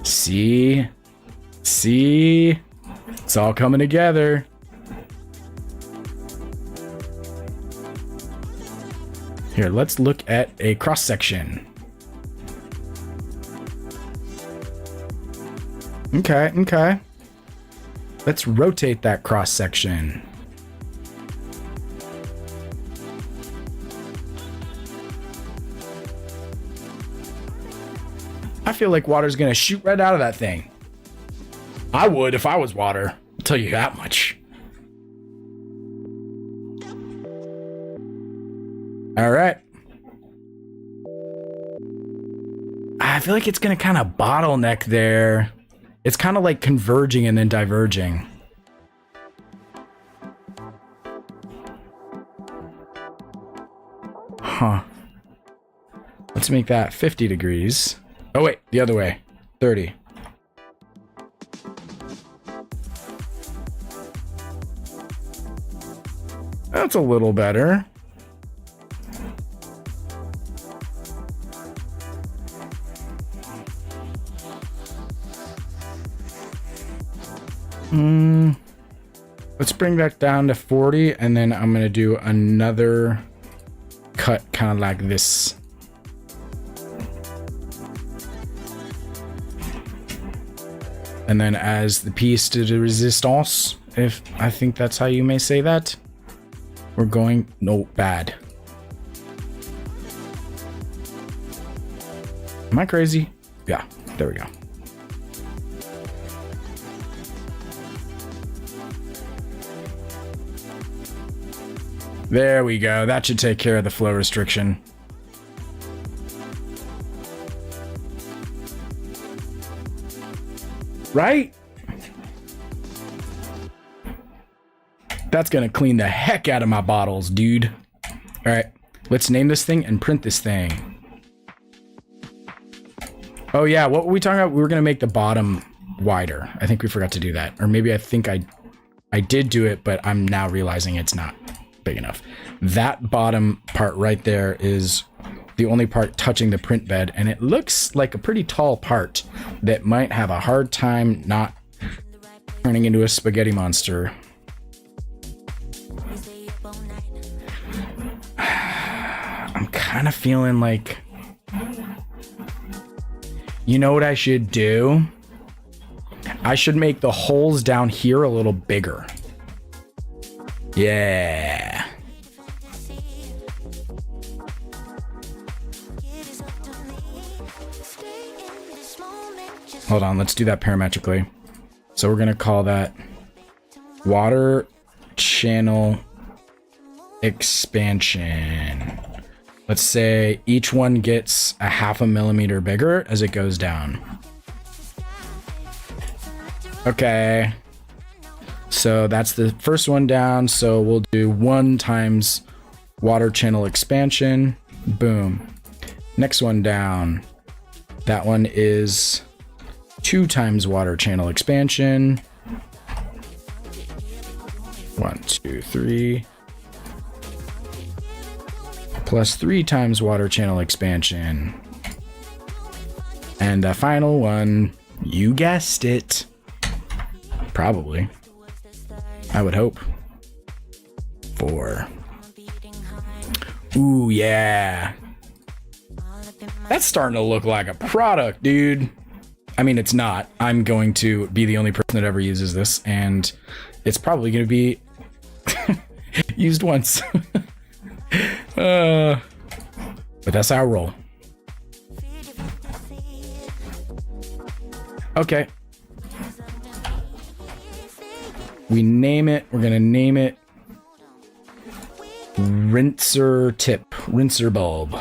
See? See? It's all coming together. Here, let's look at a cross section. Okay, okay. Let's rotate that cross section. I feel like water's gonna shoot right out of that thing. I would if I was water. I'll tell you that much. All right. I feel like it's gonna kind of bottleneck there. It's kind of like converging and then diverging. Huh. Let's make that 50 degrees. Oh wait, the other way. 30. That's a little better. Let's bring that down to 40, and then I'm gonna do another cut kind of like this. And then as the piece de resistance, if I think that's how you may say that, we're going, no, bad. Am I crazy? Yeah, there we go. There we go. That should take care of the flow restriction. Right? That's gonna clean the heck out of my bottles, dude. All right, let's name this thing and print this thing. Oh yeah, what were we talking about? We were gonna make the bottom wider. I think we forgot to do that. Or maybe I think I did do it, but I'm now realizing it's not big enough. That bottom part right there is the only part touching the print bed, and it looks like a pretty tall part that might have a hard time not turning into a spaghetti monster. I'm kind of feeling like, you know what I should do? I should make the holes down here a little bigger. Yeah. Hold on, let's do that parametrically. So we're gonna call that water channel expansion. Let's say each one gets a 0.5 millimeter bigger as it goes down. Okay. So that's the first one down. So we'll do 1 times water channel expansion. Boom. Next one down. That one is 2 times water channel expansion. 1, 2, 3. Plus 3 times water channel expansion. And the final one, you guessed it. Probably. I would hope. 4. Ooh, yeah. That's starting to look like a product, dude. I mean, it's not. I'm going to be the only person that ever uses this, and it's probably going to be used once. But that's how I roll. Okay. We name it. We're going to name it Rinser Tip. Rinser Bulb.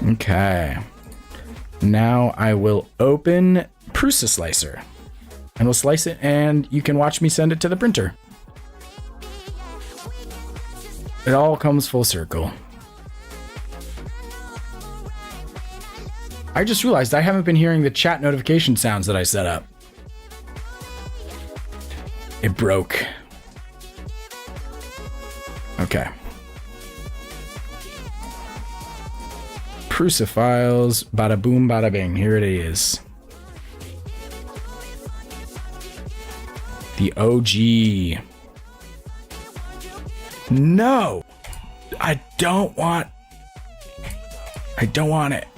Okay. Now I will open Prusa Slicer. And we'll slice it, and you can watch me send it to the printer. It all comes full circle. I just realized I haven't been hearing the chat notification sounds that I set up. It broke. Okay. Prusa files, bada boom, bada bing. Here it is. The OG. No, I don't want it.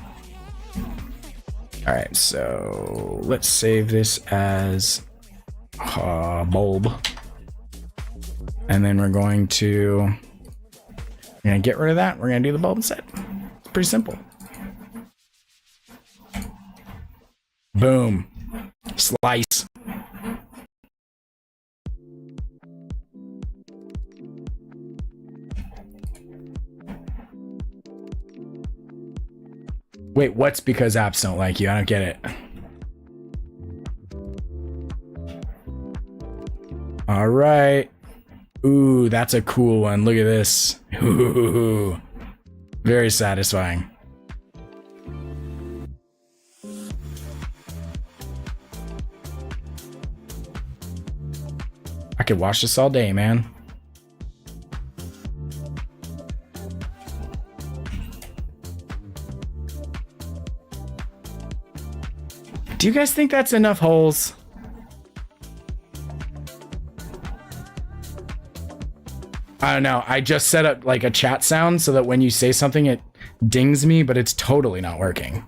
All right, so let's save this as bulb. And then we're going to get rid of that. We're going to do the bulb instead. It's pretty simple. Boom. Slice. Wait, what's because apps don't like you? I don't get it. All right. Ooh, that's a cool one. Look at this. Ooh, very satisfying. I could watch this all day, man. Do you guys think that's enough holes? I don't know. I just set up like a chat sound so that when you say something, it dings me, but it's totally not working.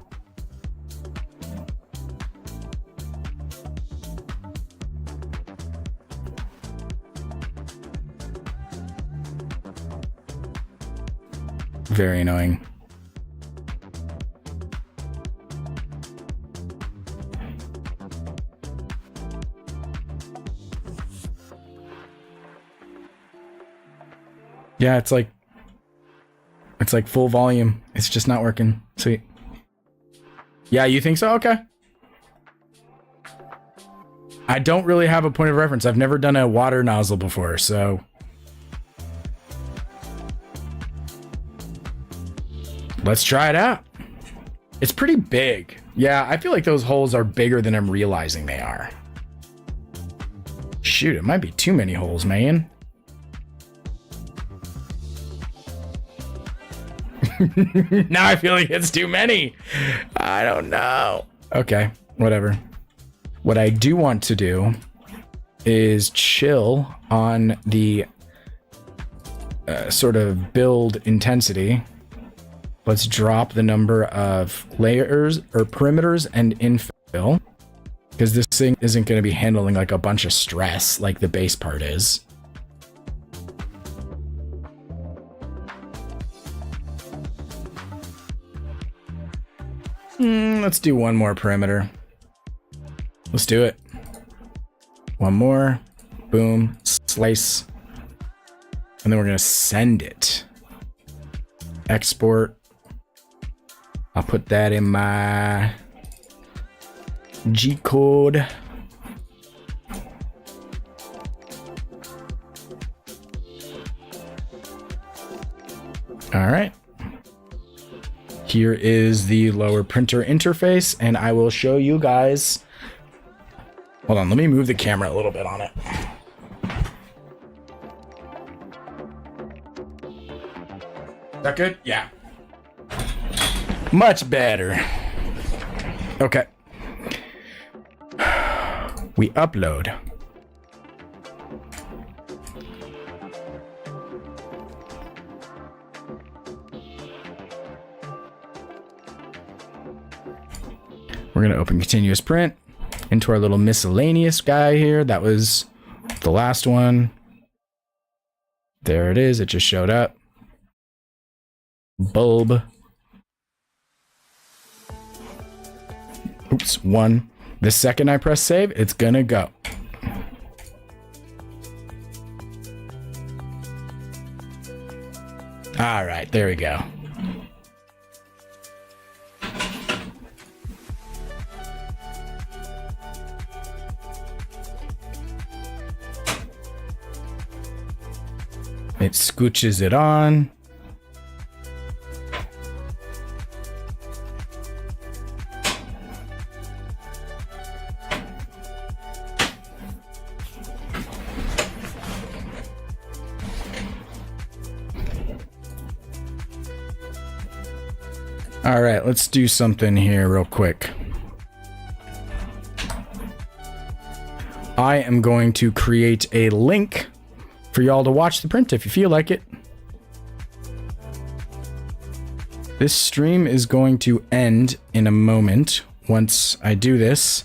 Very annoying. Yeah, it's like full volume. It's just not working. Sweet. Yeah, you think so? Okay. I don't really have a point of reference. I've never done a water nozzle before, so let's try it out. It's pretty big. Yeah, I feel like those holes are bigger than I'm realizing they are. Shoot, it might be too many holes, man. Now I feel like it's too many. I don't know. Okay, whatever. What I do want to do is chill on the sort of build intensity. Let's drop the number of layers or perimeters and infill, because this thing isn't going to be handling like a bunch of stress like the base part is. Let's do one more perimeter. Let's do it. One more. Boom. Slice. And then we're going to send it. Export. I'll put that in my G code. All right. Here is the lower printer interface, and I will show you guys. Hold on, let me move the camera a little bit on it. Is that good? Yeah. Much better. Okay. We upload. We're going to open continuous print into our little miscellaneous guy here. That was the last one. There it is. It just showed up. Bulb. Oops, 1. The second I press save, it's gonna go. All right, there we go. It scooches it on. All right, let's do something here real quick. I am going to create a link for y'all to watch the print if you feel like it. This stream is going to end in a moment once I do this,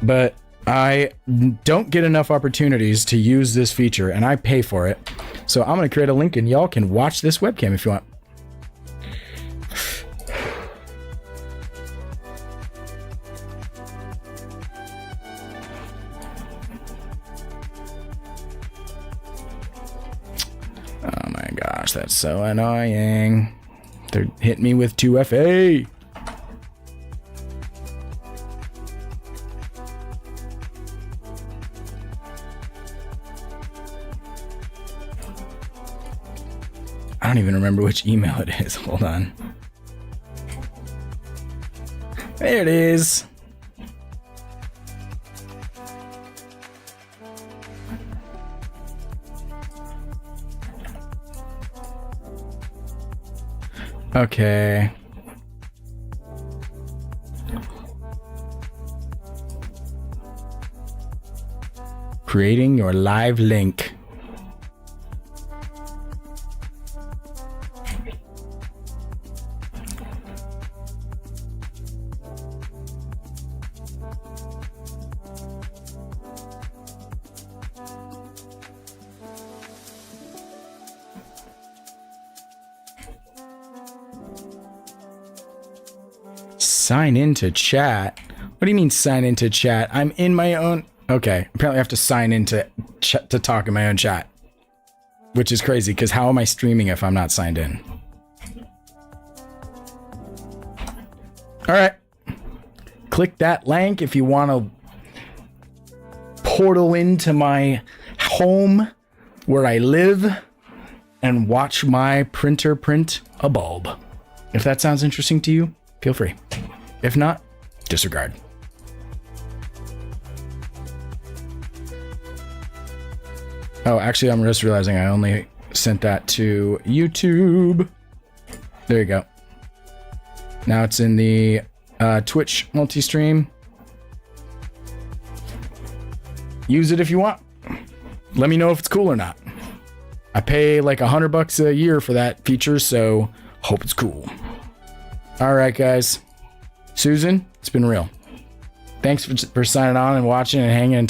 but I don't get enough opportunities to use this feature and I pay for it. So I'm going to create a link and y'all can watch this webcam if you want. Oh my gosh, that's so annoying. They're hitting me with 2FA. I don't even remember which email it is. Hold on. There it is. Okay. Creating your live link. Sign into chat? What do you mean sign into chat? I'm in my own... Okay, apparently I have to sign into to talk in my own chat. Which is crazy, because how am I streaming if I'm not signed in? Alright. Click that link if you want to portal into my home where I live and watch my printer print a bulb. If that sounds interesting to you, feel free. If not, disregard. Oh, actually, I'm just realizing I only sent that to YouTube. There you go. Now it's in the Twitch multi-stream. Use it if you want. Let me know if it's cool or not. I pay like $100 a year for that feature, so hope it's cool. All right, guys. Susan, it's been real. Thanks for signing on and watching and hanging and talking.